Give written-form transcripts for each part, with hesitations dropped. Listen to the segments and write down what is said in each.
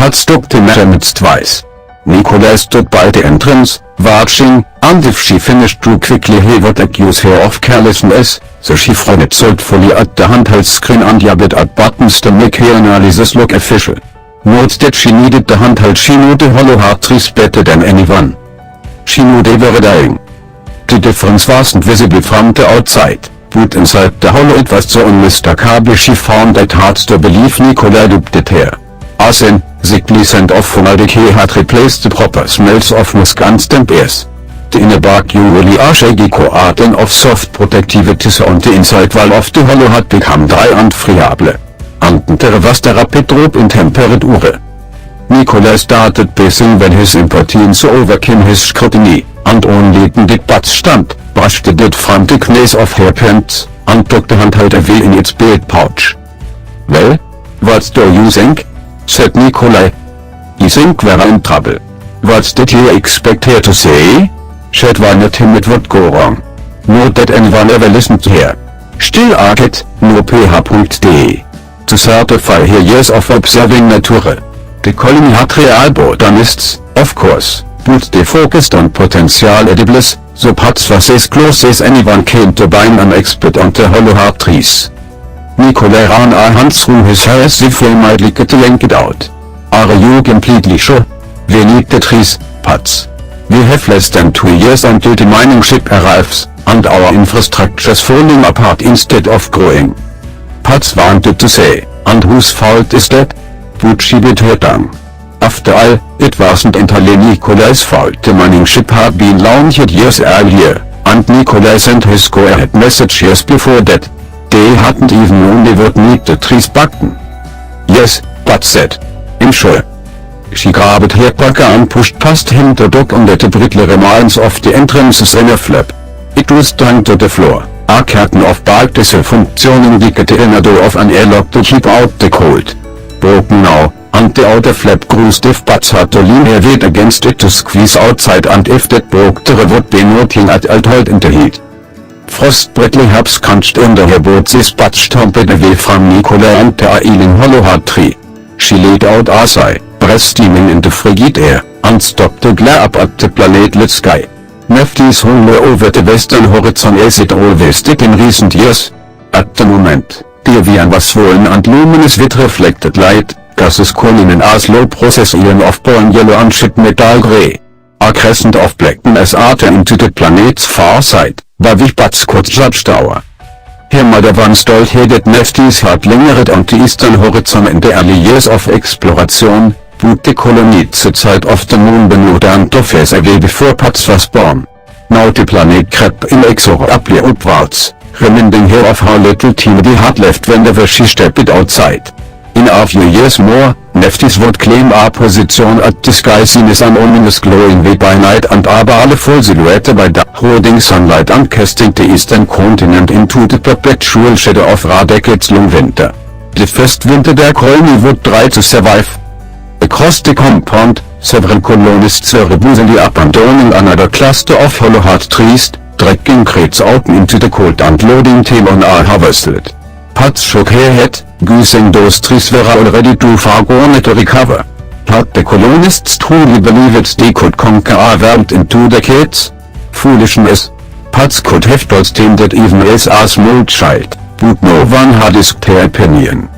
Pats took the measurements twice. Nikolai stood by the entrance, watching, and if she finished too quickly he would accuse her of carelessness, so she frowned thoughtfully at the handheld screen and jabbed at buttons to make her analysis look official. Note that she needed the handheld. She knew the hollow heart trees better than anyone. She knew they were dying. The difference wasn't visible from the outside, but inside the hollow it was so unmistakable she found it hard to believe Nikolai looked at her. As in, sickly scent of formaldehyde had replaced the proper smells of musk and damp airs. The inner bark usually a shaggy coating of soft protective tissue and the inside wall of the hollow had become dry and friable. And there was the rapid drop in temperature. Nikolai started pacing when his impatience overcame his scrutiny, and only the Pats stand, brushed the dirt from the knees of her pants, and took the handheld away in its belt pouch. "Well, what do you think?" said Nikolai. "I think we're in trouble." "What did you expect her to say?" She warned him it would go wrong. Not that anyone ever listened to her. Still arcade, no ph.de. To certify her years of observing nature. The colony had real botanists, of course, but they focused on potential edibles, so Pats was as close as anyone came to being an expert on the hollow heart trees. Nikolai ran a hand through his hair as if he might like to yank it out. "Are you completely sure? We need the trees, Pats. We have less than 2 years until the mining ship arrives, and our infrastructure's falling apart instead of growing." Pats wanted to say, "And whose fault is that?" but she bit her tongue. After all, it wasn't entirely Nikolai's fault. The mining ship had been launched years earlier, and Nikolai sent his go-ahead message years before that. They hadn't even known they would need the trees backed. "Yes," Pats said. "I'm sure." She grabbed her packer and pushed past him the dock and the brittle remains of the entrance's inner flap. It was dragged to the floor. A curtain of bark tissue functioning like the inner door of an airlock to keep out the cold. Broken now, and the outer flap grew stiff. Pats had to lean her weight against it to squeeze outside, and if that broke there would be no thing at all in the heat. Frost brittle herbs crunched under her boots as Pats stomped away from Nikolai and the ailing hollow heart tree. She laid out a sigh, breath steaming in the frigid air, and stopped to glare up at the planetlit sky. Nephthys hung low over the western horizon as it always did in recent years. At the moment, the avian was swollen and luminous with reflected light, gases calling in a slow procession of brown yellow and ship metal gray. A crescent of blackness arced into the planet's far side, by which Pats could judge the hour. Her mother once told her that Nephthys had lingered on the eastern horizon in the early years of exploration, but the colony the side of the moon began to phase away before Pats was born. Now the planet crept inexorably upwards, reminding her of how little time they had left whenever she stepped outside. In a few years more, Nephthys would claim a position at the sky seen as an ominous glowing way by night and a baleful silhouette by day, holding sunlight and casting the eastern continent into the perpetual shadow of a decades-long winter. The first winter the colony would try to survive. Across the compound, several colonists were busily abandoning another cluster of hollow heart trees, dragging crates out into the cold and loading them on a harvested. Pats shook her head, guessing those trees were already too far gone to recover. Had the colonists truly believed they could conquer our world in 2 decades? Foolishness. Pats could have told them that even as a small child, but no one had asked her opinion.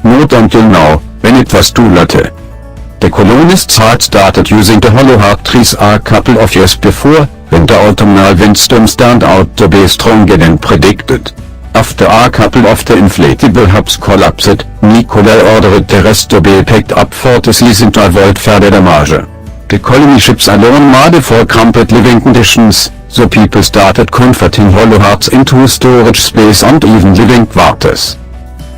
Not until now, when it was too late. The colonists had started using the hollow heart trees a couple of years before, when the autumnal windstorms turned out to be stronger than predicted. After a couple of the inflatable hubs collapsed, Nikolai ordered the rest to be picked up for the season to avoid further damage. The colony ships alone made for cramped living conditions, so people started converting hollow hearts into storage space and even living quarters.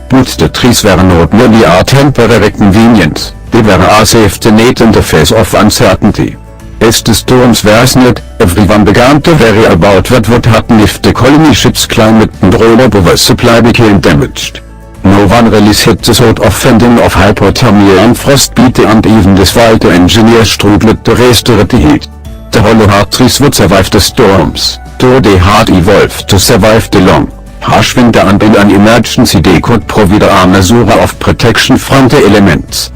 But the trees were not merely a temporary convenience, they were a safety net in the face of uncertainty. As the storms worsened, everyone began to worry about what would happen if the colony ship's climate control over supply became damaged. No one really had the thought of fending off hypothermia and frostbite, and even the the engineers struggled to restore the heat. The hollow heart trees would survive the storms, though they had evolved to survive the long, harsh winter, and in an emergency they could provide a measure of protection from the elements.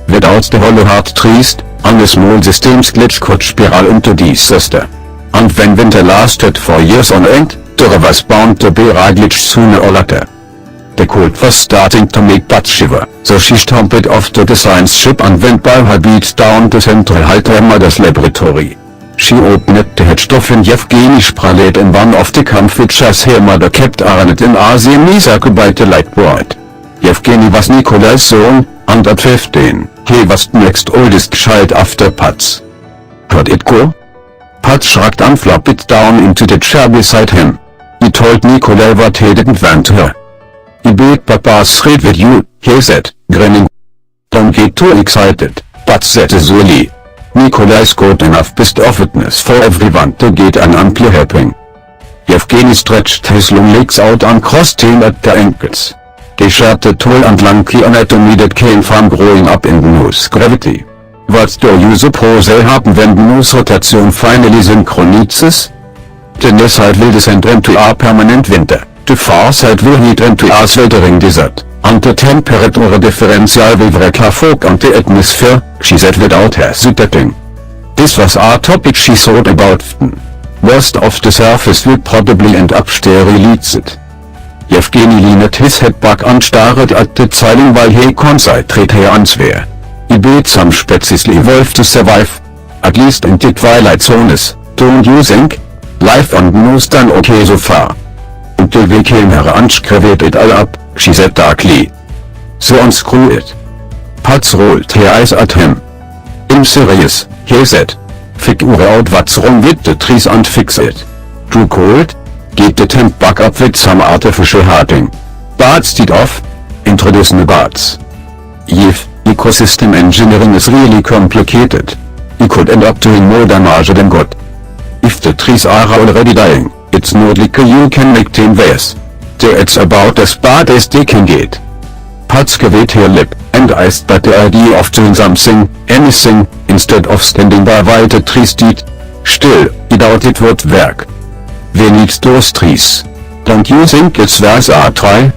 without the hollow heart treist, and the small systems glitch could spiral into disaster. And when winter lasted for years on end, there was bound to be a glitch sooner or later. The cold was starting to make Bats shiver, so she stomped off to the science ship and went by her beat down to Central Halt her mother's laboratory. She opened the headstuff in Yevgeny Spralet in one of the comforters her mother kept arranged in a semicircle by the light board. Yevgeny was Nikolai's son, and at 15, he was the next oldest child after Pats. How'd it go? Pats shrugged and flopped down into the chair beside him. He told Nikolai what he didn't want to hear. "I bet Papa's read with you," he said, grinning. "Don't get too excited," Pats said surly. Nikolai's got enough pissed offness for everyone to get an amply helping. Yevgeny stretched his long legs out and crossed him at the ankles. They shared the tall and lanky anatomy that came from growing up in the nose gravity. What do you suppose will happen when the nose rotation finally synchronizes? The near side will descend into a permanent winter, the far side will heat into a sweltering desert, and the temperature differential will wreak havoc on the atmosphere, she said without hesitating. This was a topic she thought about often. Most of the surface will probably end up sterilized. Yevgeny leaned his head back and stared at the ceiling while he concentrated her answer. "I bet some species evolved to survive. At least in the twilight zones, don't you think? Life on Moon's done okay so far." "Until we came here and screwed it all up," she said darkly. "So unscrew it." Pats rolled her eyes at him. "I'm serious," he said. "Figure out what's wrong with the trees and fix it. Too cold? Get the temp back up with some artificial heating. Bats did off. Introducing the bats." "Yev, ecosystem engineering is really complicated. You could end up doing more damage than good. If the trees are already dying, it's not like you can make them worse. It's about as bad as they can get." Pats gave her lip, and eyes by the idea of doing something, anything, instead of standing by while the trees did. Still, I doubt it would work. "We need those trees. Don't you think it's worth a try?"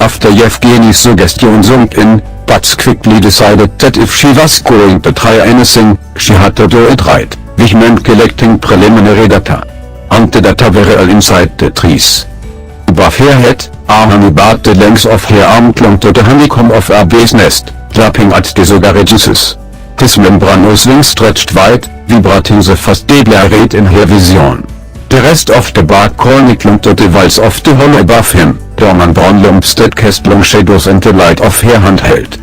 After Yevgeny's suggestion sunk in, Pats quickly decided that if she was going to try anything, she had to do it right, which meant collecting preliminary data. And the data were all inside the trees. Above her head, a honeybird the length of her arm clung to the honeycomb of her base nest, clapping at the sugar juices. His membranous wings stretched wide, vibrating the first debla rate in her vision. The rest of the bark colony clung to the walls of the hollow above him, dormant brown lumps that cast long shadows in the light of her handheld.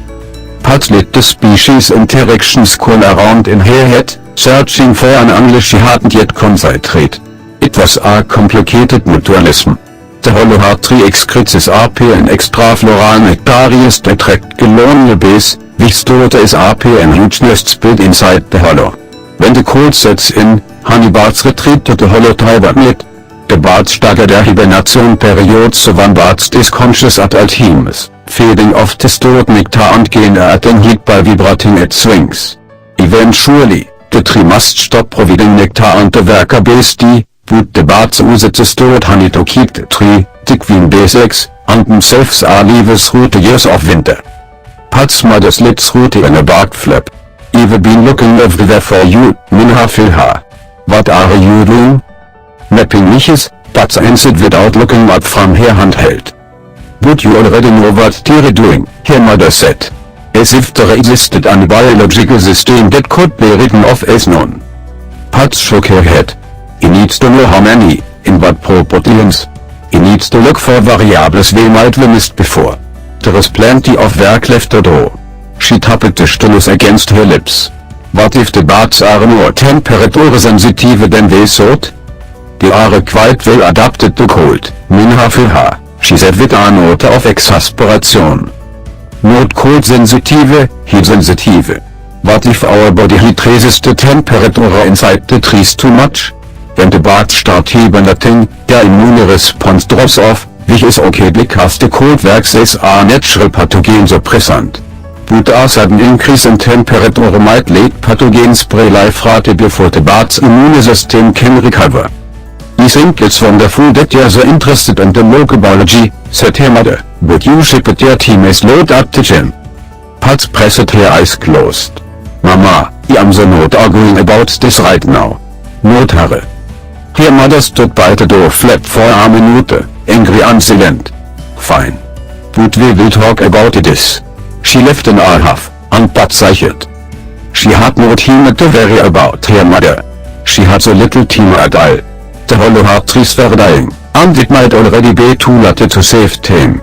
Pats let the species interaction scroll around in her head, searching for an angle she hadn't yet concentrated. It was a complicated mutualism. The hollow heart tree excretes RP in extrafloral nectarius that attract colonial bees, which stored as RP in huge nests built inside the hollow. When the cold sets in, honeybirds retreat to the hollow hibernate. The birds stagger their hibernation periods so one bird stays conscious at all times, feeding off the stored nectar and generating heat by vibrating its wings. Eventually, the tree must stop providing nectar and the worker bees die, but the birds use the stored honey to keep the tree, the queen base eggs, and themselves alive through the years of winter. Pats mother slid through the in a bark flap. "I've been looking everywhere for you, Minha Filha. What are you doing?" "Mapping niches," Pats answered without looking up from her handheld. "But you already know what they're doing," her mother said. As if there existed a biological system that could be written off as known. Pats shook her head. "He needs to know how many, in what proportions. He needs to look for variables we might have missed before. There is plenty of work left to do." She tapped the stylus against her lips. "What if the birds are more temperature sensitive than we thought? They are quite well adapted to cold, Minha Filha," she said with a note of exasperation. "Not cold sensitive, heat sensitive. What if our body heat raises the temperature inside the trees too much? When the birds start hibernating, their immune response drops off, which is okay because the cold works as a natural pathogen suppressant. But a sudden increase in temperature might lead pathogens pre-life rate before the bird's immune system can recover." "I think it's wonderful that you're so interested in the local biology," said her mother, "but you should put your team as load at the gym." Pats pressed her eyes closed. Mama, I am so not arguing about this right now. Not hurry. Her mother stood by the door flap for a minute, angry and silent. Fine. But we will talk about this. She left an hour half, and Pat sighed. She had no time to worry about her mother. She had so little time at all. The hollow heart trees were dying, and it might already be too late to save time.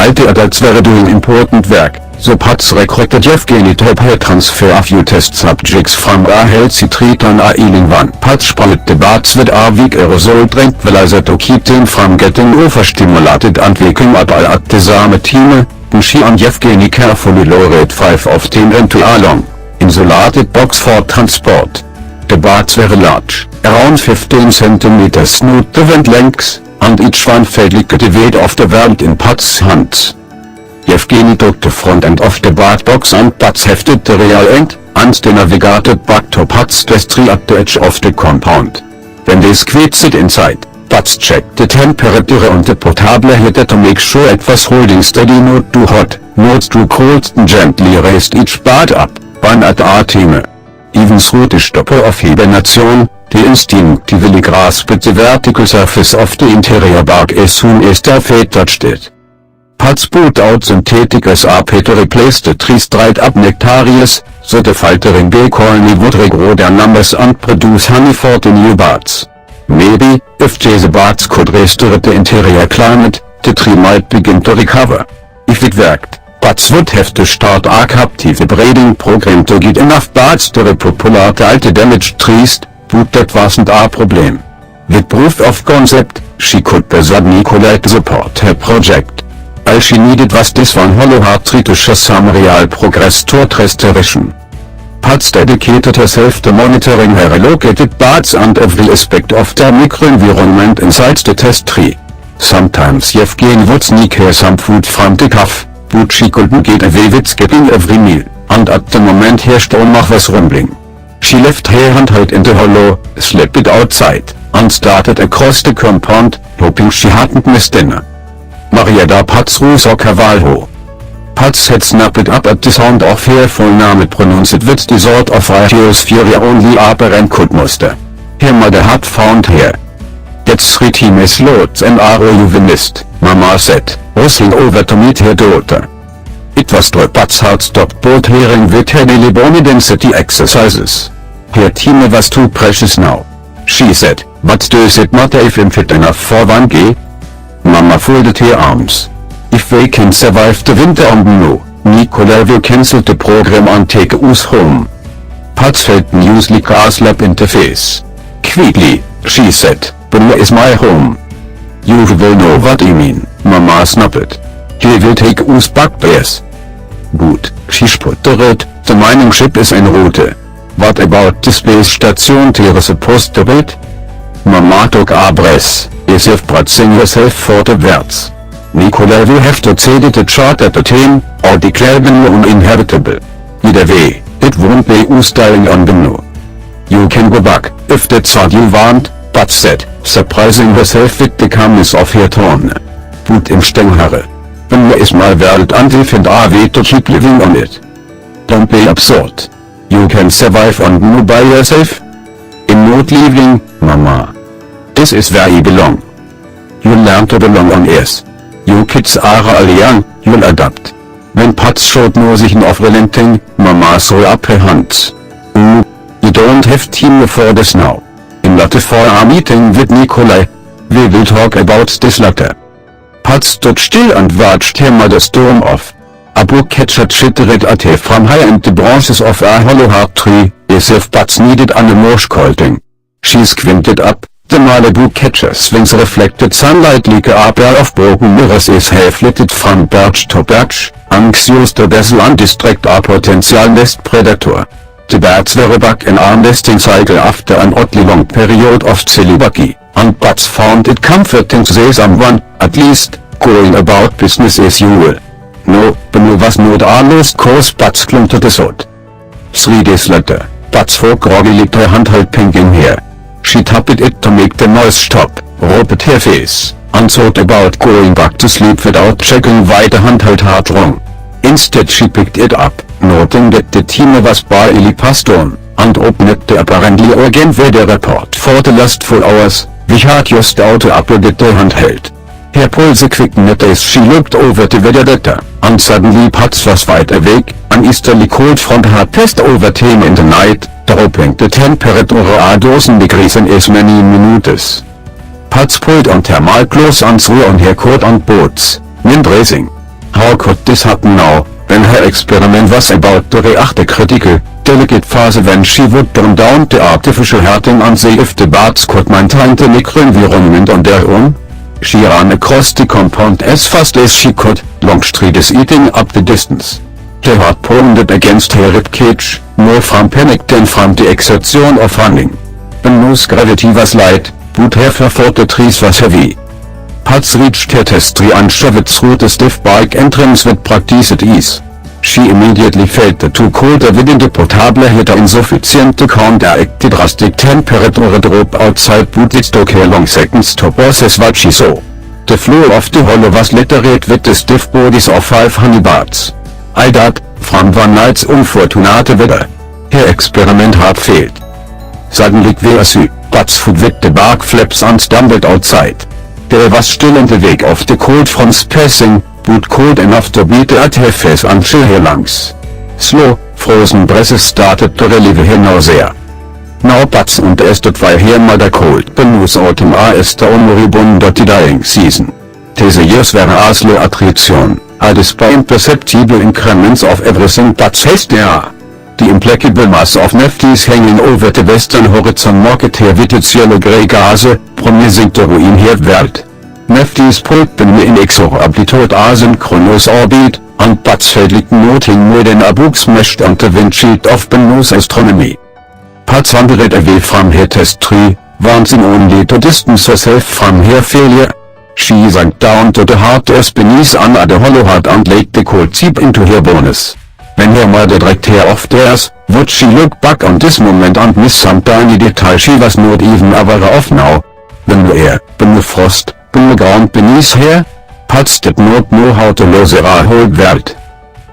All the adults were doing important work, so Pat recruited Yevgeny to help her transfer a few test subjects from a healthy treat on a healing one. Pat spotted the bats with a weak aerosol tranquilizer to keep them from getting overstimulated and waking up all at the same time. She and Yevgeny carefully lowered 5 of them into a long, insulated box for transport. The bats were large, around 15 centimeters smooth in length, and each one felt like the weight of the world in Pat's hands. Yevgeny took the front end of the bat box and Pat hefted the rear end, and they navigated back to Pat's vestry at the edge of the compound. When they squeezed inside, Pat checked the temperature on the portable heater to make sure it was holding steady, not too hot, not too cold, and gently raised each bat up, one at a time. Even through the stopper of hibernation, they instinctively grasped the vertical surface of the interior bark as soon as their feet touched it. Pat spat out synthetic SAP to replace the tree's dried up nectaries, so the faltering bee colony would regrow their numbers and produce honey for the new bats. Maybe, if the bats could restore the interior climate, the tree might begin to recover. If it worked, Bats would have to start a captive breeding program to get enough bats to repopulate alte damaged trees, but that wasn't a problem. With proof of concept, she could persuade Nikolai to support her project. All she needed was this one hollow heart tree to show some real progress toward restoration. Pats dedicated herself to monitoring her relocated bats and every aspect of their microenvironment inside the test tree. Sometimes Yevgeny would sneak her some food from the cave, but she couldn't get away with skipping every meal, and at the moment her stomach was rumbling. She left her handheld in the hollow, slipped it outside, and started across the compound, hoping she hadn't missed dinner. Marietta Pats Rusa Cavalho. Pats had snapped up at the sound of her full name pronounced with the sort of righteous fury only a parent could muster. Her mother had found her. That's 3 times loads and are you finished, Mama said, rustling over to meet her daughter. It was true. Pats had stopped both hearing with her daily bone density exercises. Her team was too precious now. She said, what does it matter if I'm fit enough for 1G? Mama folded her arms. If we can survive the winter on Bnu, Nikolai will cancel the program and take us home. Pats felt news like a slap in the face. Quickly, she said, Bnu is my home. You will know what I mean, Mama snapped. He will take us back there. Good, she sputtered, the mining ship is en route. What about the space station they're supposed to build? Mama took a breath, as if bracing herself for the words. Nikolai will have to cede the chart at the time, or declare Bnu uninhabitable. Either way, it won't be us dying on Bnu. You can go back, if that's what you want, Pats said, surprising herself with the calmness of her tone. But im Stengharre. Bnu is my world and we find a way to keep living on it. Don't be absurd. You can survive on Bnu by yourself? I'm not leaving, Mama. This is where you belong. You'll learn to belong on Earth. You kids are all young, you'll adapt. When Pats showed no sign of relenting, Mama threw up her hands. You don't have time for this now. I'm not for a meeting with Nikolai. We will talk about this later. Pats stood still and watched her mother storm off. A booktcher chittered at her from high in the branches of a hollow heart tree, as if Pats needed an more scolding. She squinted up. The Malibu catcher's wings reflected sunlight like a pair of broken mirrors as he flitted from perch to perch, anxious to dazzle and distract a potential nest predator. The bats were back in a nesting cycle after an oddly long period of celibacy, and Pats found it comforting to see someone, at least, going about business as usual. No, Bnu was not a lost cause. Pats clung to the thought. 3 days later, Pats folk groggily her handheld pinking hair. She tapped it to make the noise stop, rubbed her face, and thought about going back to sleep without checking why the handheld had wrong. Instead she picked it up, noting that the team was barely passed on, and opened the apparently again where the report for the last 4 hours, we had just auto-uploaded the handheld. Her pulse quickened as she looked over the weather data, and suddenly Pats was wide awake. An easterly cold front had passed over them in the night, dropping the temperature a dozen degrees in as many minutes. Pats pulled on thermal clothes and threw on her coat and boots, wind racing. How could this happen now, when her experiment was about to reach the critical, delicate phase when she would burn down the artificial heating and see if the bats could maintain the microenvironment on their own? She ran across the compound as fast as she could, Longstreet is eating up the distance. Her heart pounded against her ribcage, more from panic than from the exertion of running. Bennu's gravity was light, but her fear for the trees was heavy. Pats reached her test tree and shoved through the stiff bark entrance with practiced ease. She immediately felt the too cold within the portable heater insufficient to counteract the drastic temperature drop outside, but it took her long seconds to process what she saw. The floor of the hollow was littered with the stiff bodies of 5 honeybats. All that, from one night's unfortunate weather. Her experiment had failed. Suddenly were she, Pats foot with the bark flaps and stumbled outside. There was still in the wake of the cold fronts passing, but cold enough to beat at her face and chill her lungs. Slow, frozen breezes started to relieve her nausea. Now Pats understood why her mother called Bennu's autumn as the moribund of the dying season. These years were a slow attrition, a despite imperceptible increments of everything Pats has there. The implacable mass of Nephthys hanging over the western horizon marked her with its yellow-grey gaze, promising to ruin her world. Nephthys pulled Bennu inexorably toward a synchronous orbit, and Pats felt like nothing more than a book smashed on the windshield of Bennu's astronomy. Pats wandered away from her test tree, wanting only to distance herself from her failure. She sank down to the hard earth beneath under the hollow heart and let the cold seep into her bones. When her mother dragged her off the earth, would she look back on this moment and miss some tiny detail she was not even aware of now? Bennu air, Bennu frost, Bennu ground beneath her? Pats did not know how to lose her whole world.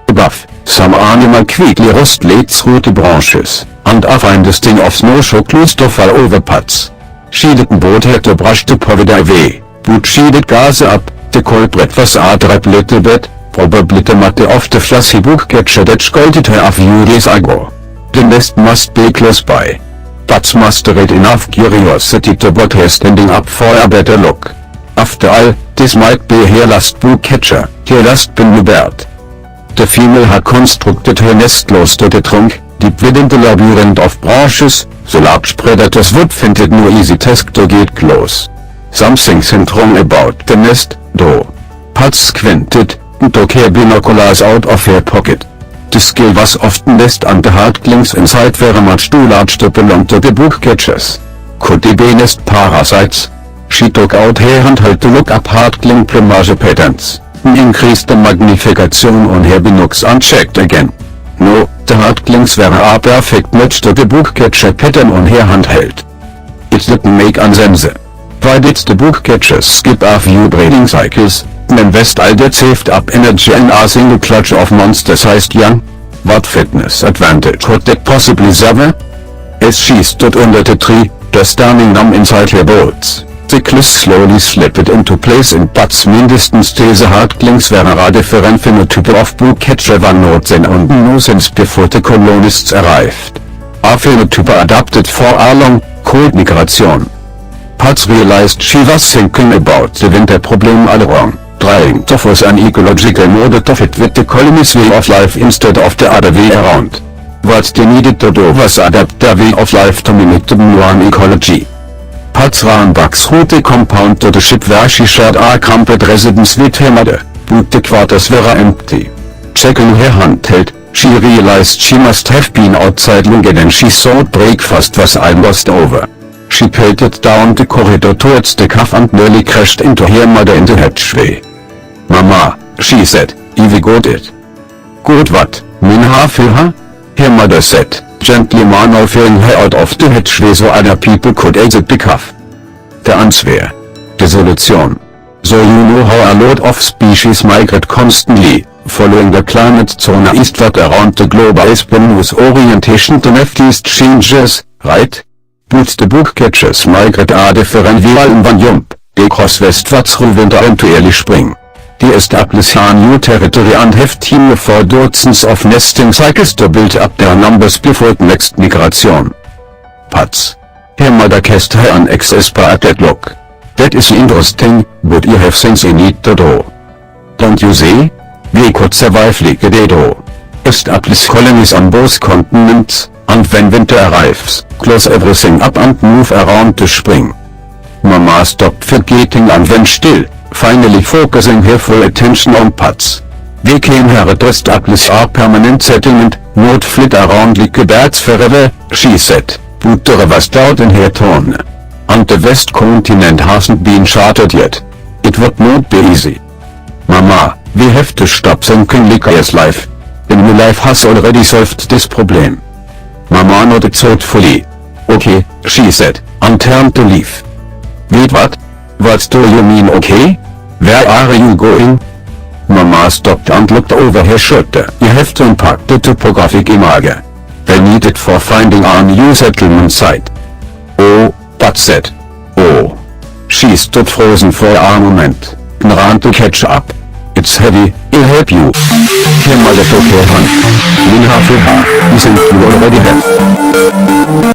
Above, some animal quickly rustled through the branches, and a fine sting of snow shook loose to fall over Pats. She didn't bother her to brush the powder away, but she did gaze up. The culprit was a drab little bit, probably the matter of the fluffy book catcher that scolded her a few days ago. The nest must be close by. Pats mustered enough curiosity to put her standing up for a better look. After all, this might be her last book catcher, her last Bennu bird. The female had constructed her nest close to the trunk, deep within the labyrinth of branches, so large predators would find it no easy task to get close. Something seemed wrong about the nest, though. Pats squinted, and took her binoculars out of her pocket. The skill was often less and the hardlings inside were much too large to belong to the book catchers. Could they be nest parasites? She took out her handheld to look up hardling plumage patterns, increased the magnification on her binocs and checked again. No, the hardlings were a perfect match to the book catcher pattern on her handheld. It didn't make any sense. Why did the book catchers skip a few breeding cycles, and invest all that saved up energy in a single clutch of monster-sized young? What fitness advantage could that possibly serve? As she stood under the tree, just standing numb inside her boots, the cliffs slowly slipped into place in Pats' mindestens diese hardlings were a different phenotype of book catcher one not seen and no since before the colonists arrived. A phenotype adapted for a long, cold migration. Pats realized she was thinking about the winter problem all wrong, trying to force an ecological model to fit with the colony's way of life instead of the other way around. What they needed to do was adapt their way of life to mimic the Bennuan ecology. Pats ran back through the compound to the ship where she shared a cramped residence with her mother, but the quarters were empty. Checking her handheld, she realized she must have been outside longer than she thought breakfast was almost over. She pelted down the corridor towards the cave and nearly crashed into her mother in the hatchway. "Mama," she said, "Ivy got it." "Good what, Minha filha?" her mother said, gently maneuvering her out of the hatchway so other people could exit the cave. The answer. The solution. So you know how a lot of species migrate constantly, Following the climate zone eastward around the globe has been whose orientation to left-east changes, right? But the book catches migrate a different view one jump, across westwards through winter into early spring. The establish a new territory and have team for dozens of nesting cycles to build up their numbers before the next migration. Pats. Her mother cast her an excess at that look. That is interesting, but you have things you need to do. Don't you see? We could survive like they do. Establish colonies on both continents, and when winter arrives, close everything up and move around to spring. Mama stopped forgetting and went still, finally focusing her full attention on Pats. We came here to establish our permanent settlement, not flit around like birds forever, she said, but there was doubt in her tone. And the West Continent hasn't been charted yet. It would not be easy. Mama, we have to stop thinking like as life. The new life has already solved this problem. Mama nodded thoughtfully. Okay, she said, and turned to leave. Wait, what? What do you mean okay? Where are you going? Mama stopped and looked over her shoulder. You have to unpack the topographic image. They need it for finding our new settlement site. Oh, Pat said. Oh. She stood frozen for a moment, and ran to catch up. It's heavy, I'll help you. Her mother took her hand. Lean her for her, you think you already have.